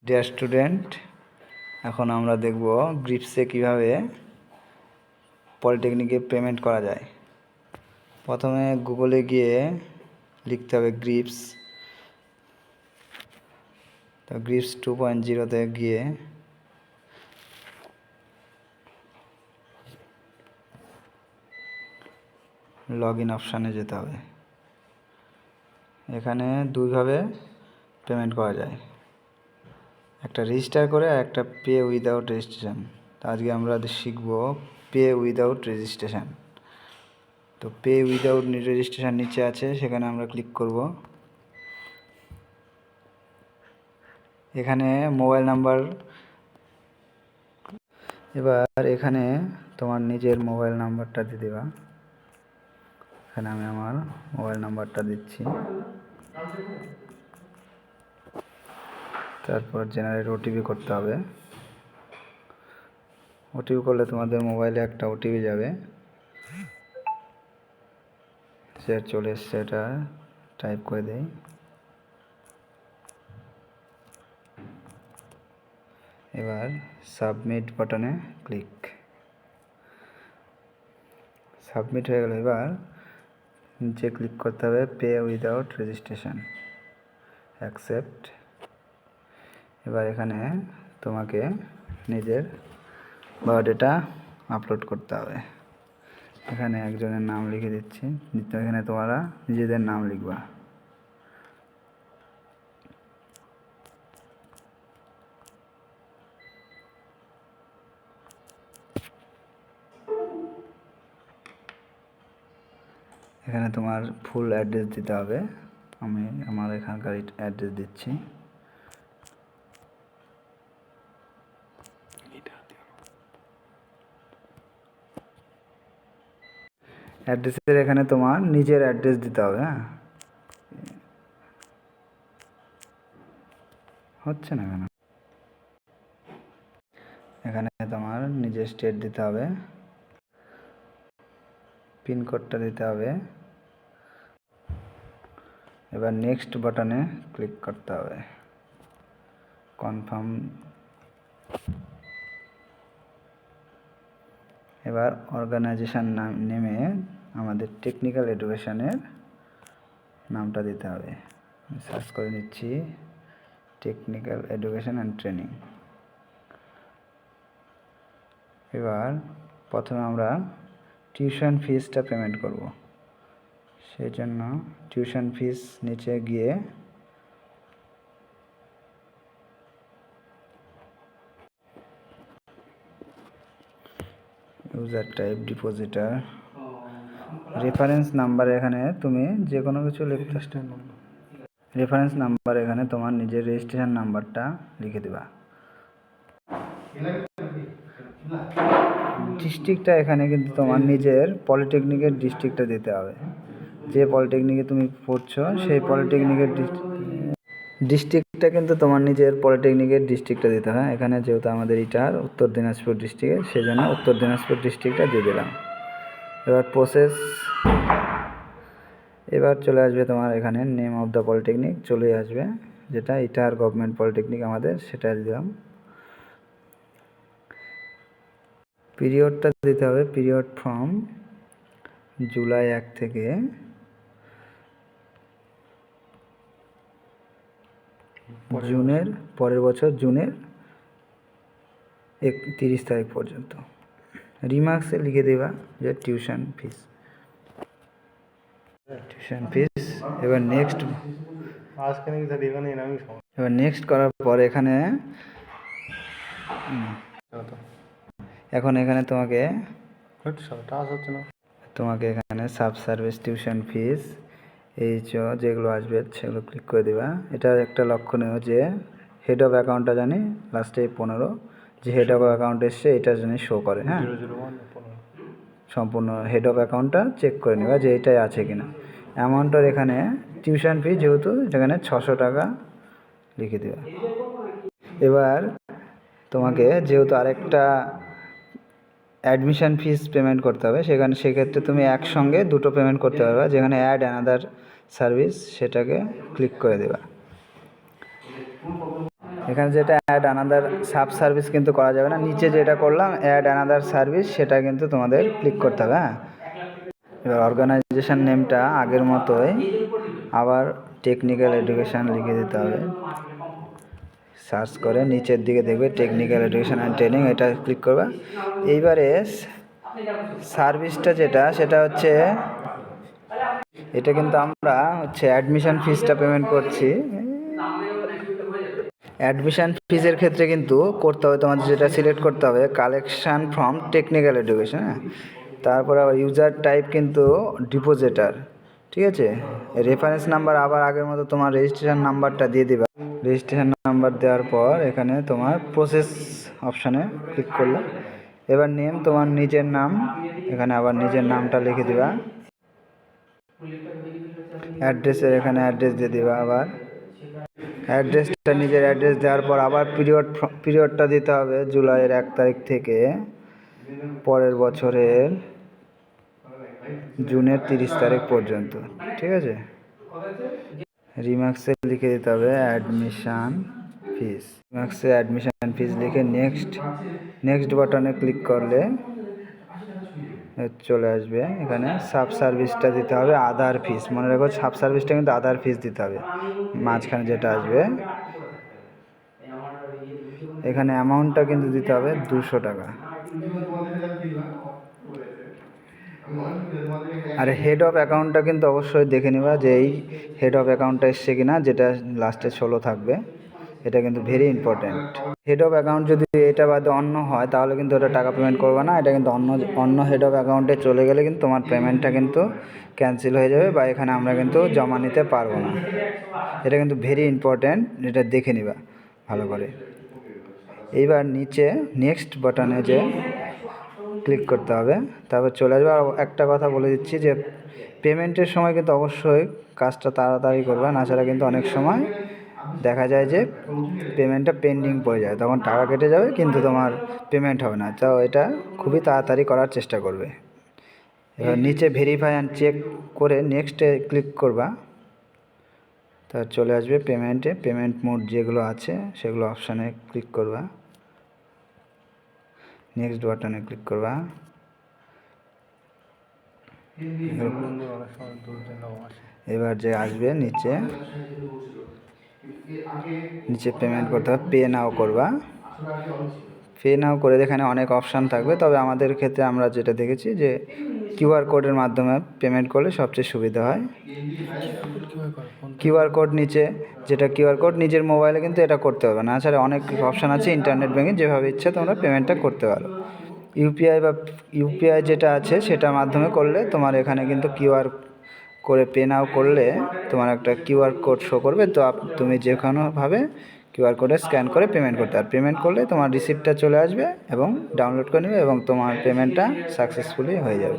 Dear student, এখন আমরা দেখব গ্রিপসে কিভাবে পলিটেকনিকে পেমেন্ট করা যায়। প্রথমে গুগলে গিয়ে লিখতে হবে গ্রিপস। তো গ্রিপস 2.0-তে গিয়ে লগ ইন অপশানে যেতে হবে। এখানে দুইভাবে পেমেন্ট করা যায়, একটা রেজিস্টার করে আর একটা পে উইদাউট রেজিস্ট্রেশন। তো আজকে আমরা শিখব পে উইদাউট রেজিস্ট্রেশন। তো পে উইদাউট রেজিস্ট্রেশন নিচে আছে, সেখানে আমরা ক্লিক করব। এখানে মোবাইল নাম্বার, এবার এখানে তোমার নিজের মোবাইল নাম্বারটা দিয়ে দেবা। এখানে আমি আমার মোবাইল নাম্বারটা দিচ্ছি। তারপর জেনারেট ওটিপি করতে হবে। ওটিপি করলে তোমাদের মোবাইলে একটা ওটিপি যাবে, সে চলে এসছে, এটা টাইপ করে দেই। এবার সাবমিট বাটনে ক্লিক। সাবমিট হয়ে গেল। এবার নিচে ক্লিক করতে হবে পে উইদাউট রেজিস্ট্রেশন, অ্যাকসেপ্ট। এবার এখানে তোমাকে নিজের বায়োডাটা আপলোড করতে হবে। এখানে একজনের নাম লিখে দিচ্ছি, এখানে তোমরা নিজেদের নাম লিখবা। এখানে তোমার ফুল অ্যাড্রেস দিতে হবে। আমি আমার এখানকার অ্যাড্রেস দিচ্ছি। অ্যাড্রেসের এখানে তোমার নিজের অ্যাড্রেস দিতে হবে। হ্যাঁ, হচ্ছে না কেন? এখানে তোমার নিজের স্টেট দিতে হবে, পিনকোডটা দিতে হবে। এবার নেক্সট বাটনে ক্লিক করতে হবে, কনফার্ম। এবার অর্গানাইজেশন নাম নেমে আমাদের টেকনিক্যাল এডুকেশনের নামটা দিতে হবে। সার্চ করে নিচ্ছি টেকনিক্যাল এডুকেশন অ্যান্ড ট্রেনিং। এবার প্রথমে আমরা টিউশন ফিসটা পেমেন্ট করব। সেই জন্য টিউশন ফিস নিচে গিয়ে user type depositor, reference number, এখানে তুমি যে কোনো কিছু লিখতে। রেফারেন্স নাম্বার এখানে তোমার নিজের রেজিস্ট্রেশন নাম্বারটা লিখে দেবা। ডিস্ট্রিক্টটা এখানে কিন্তু তোমার নিজের পলিটেকনিকের ডিস্ট্রিক্টটা দিতে হবে। যে পলিটেকনিকে তুমি পড়ছো সেই পলিটেকনিকের ডিস্ট্রিক্টটা কিন্তু তোমার নিজের পলিটেকনিকের ডিস্ট্রিক্টটা দিতে হয়। এখানে যেহেতু আমাদের এটার উত্তর দিনাজপুর ডিস্ট্রিক্টের, সেই জন্য উত্তর দিনাজপুর ডিস্ট্রিক্টটা দিয়ে দিলাম। এবার প্রসেস, এবার চলে আসবে তোমার এখানে নেম অফ দ্য পলিটেকনিক চলে আসবে, যেটা ইটার গভর্নমেন্ট পলিটেকনিক আমাদের, সেটা দিলাম। পিরিয়ডটা দিতে হবে, পিরিয়ড ফ্রম জুলাই 1 থেকে জুনের পরের বছর জুনের 30 তারিখ পর্যন্ত। রিমার্কসে লিখে দেবা যে টিউশন ফিস। এবার নেক্সট, এবার নেক্সট করার পর এখানে এখানে তোমাকে এখানে সাব সার্ভিস টিউশন ফিস এই যেগুলো আসবে সেগুলো ক্লিক করে দেবা। এটা একটা লক্ষণীয় যে হেড অফ অ্যাকাউন্টটা জানি লাস্টে 15, যে হেড অফ অ্যাকাউন্ট এসছে এটা জানি শো করে। হ্যাঁ, সম্পূর্ণ হেড অফ অ্যাকাউন্টটা চেক করে নেবা যে এটাই আছে কিনা। অ্যামাউন্টের এখানে টিউশন ফি যেহেতু এখানে 600 টাকা লিখে দেবা। এবার তোমাকে যেহেতু আরেকটা অ্যাডমিশন ফিস পেমেন্ট করতে হবে, সেক্ষেত্রে তুমি একসঙ্গে দুটো পেমেন্ট করতে পারবে। যেখানে অ্যাড অ্যানাদার সার্ভিস, সেটাকে ক্লিক করে দেবা। এখানে যেটা অ্যাড আনাদার সাব সার্ভিস কিন্তু করা যাবে না, নিচে যেটা করলাম অ্যাড আনাদার সার্ভিস সেটা কিন্তু তোমাদের ক্লিক করতে হবে। হ্যাঁ, এবার অর্গানাইজেশন নেমটা আগের মতোই আবার টেকনিক্যাল এডুকেশান লিখে দিতে হবে। সার্চ করে নিচের দিকে দেখবে টেকনিক্যাল এডুকেশান অ্যান্ড ট্রেনিং, এটা ক্লিক করবে। এইবারে সার্ভিসটা যেটা সেটা হচ্ছে এটা কিন্তু আমরা হচ্ছে অ্যাডমিশন ফিসটা পেমেন্ট করছি। অ্যাডমিশন ফিসের ক্ষেত্রে কিন্তু করতে হবে তোমাদের যেটা সিলেক্ট করতে হবে কালেকশান ফ্রম টেকনিক্যাল এডুকেশন। হ্যাঁ, তারপরে আবার ইউজার টাইপ কিন্তু ডিপোজিটার, ঠিক আছে। রেফারেন্স নাম্বার আবার আগের মতো তোমার রেজিস্ট্রেশন নাম্বারটা দিয়ে দিবা। রেজিস্ট্রেশন নাম্বার দেওয়ার পর এখানে তোমার প্রসেস অপশানে ক্লিক করলে এবার নেম তোমার নিজের নাম, এখানে আবার নিজের নামটা লিখে দিবা। অ্যাড্রেসের এখানে অ্যাড্রেস দিয়ে দিবা, আবার অ্যাড্রেসটা নিজের অ্যাড্রেস দেওয়ার পর আবার পিরিয়ডটা দিতে হবে জুলাইয়ের 1 তারিখ থেকে পরের বছরের জুনের 30 তারিখ পর্যন্ত, ঠিক আছে। রিমার্কসে লিখে দিতে হবে অ্যাডমিশান ফিস। রিমার্কসে অ্যাডমিশান ফিস লিখে নেক্সট বাটনে ক্লিক করলে চলে আসবে। এখানে সাব সার্ভিসটা দিতে হবে আদার ফিস, মনে রাখো সাব সার্ভিসটা কিন্তু আদার ফিস দিতে হবে। মাঝখানে যেটা আসবে এখানে অ্যামাউন্টটা কিন্তু দিতে হবে 200 টাকা। আর হেড অফ অ্যাকাউন্টটা কিন্তু অবশ্যই দেখে নেবা যে এই হেড অফ অ্যাকাউন্টটা এসছে কিনা, যেটা লাস্টে 16 থাকবে, এটা কিন্তু very important. Head of account যদি এটা বাদে অন্য হয় তাহলে কিন্তু ওটা টাকা পেমেন্ট করবে না, এটা কিন্তু অন্য হেড অফ অ্যাকাউন্টে চলে গেলে কিন্তু তোমার পেমেন্টটা কিন্তু ক্যান্সেল হয়ে যাবে বা এখানে আমরা কিন্তু জমা নিতে পারবো না। এটা কিন্তু ভেরি ইম্পর্ট্যান্ট, এটা দেখে নিবা ভালো করে। এইবার নিচে নেক্সট বাটনে যে ক্লিক করতে হবে, তারপর চলে আসবে। আর একটা কথা বলে দিচ্ছি যে পেমেন্টের সময় কিন্তু অবশ্যই কাজটা তাড়াতাড়ি করবে, না ছাড়া কিন্তু অনেক সময় দেখা যায় যে পেমেন্টটা পেন্ডিং পড়ে যায়, তখন টাকা কেটে যাবে কিন্তু তোমার পেমেন্ট হবে না। তো এটা খুবই তাড়াতাড়ি করার চেষ্টা করবে। এবার নিচে ভেরিফাই অ্যান্ড চেক করে নেক্সটে ক্লিক করবা, তা চলে আসবে পেমেন্টে। পেমেন্ট মোড যেগুলো আছে সেগুলো অপশানে ক্লিক করবা, নেক্সট বাটনে ক্লিক করবা। এবার যে আসবে নিচে পেমেন্ট করতে হবে, পে নাও করবা। পে নাও করে এখানে অনেক অপশান থাকবে, তবে আমাদের ক্ষেত্রে আমরা যেটা দেখেছি যে কিউআর কোডের মাধ্যমে পেমেন্ট করলে সবচেয়ে সুবিধা হয়। কিউআর কোড নিচে যেটা কিউআর কোড নিজের মোবাইলে কিন্তু এটা করতে হবে না, ছাড়া অনেক অপশান আছে ইন্টারনেট ব্যাঙ্কিং, যেভাবে ইচ্ছা তোমরা পেমেন্টটা করতে পারো। ইউপিআই যেটা আছে সেটার মাধ্যমে করলে তোমার এখানে কিন্তু কিউআর করে পে নাও করলে তোমার একটা কিউআর কোড শো করবে, তো তুমি যে কোনোভাবে কিউআর কোডে স্ক্যান করে পেমেন্ট করতে, আর পেমেন্ট করলে তোমার রিসিপ্টটা চলে আসবে এবং ডাউনলোড করে নেবে এবং তোমার পেমেন্টটা সাকসেসফুলি হয়ে যাবে।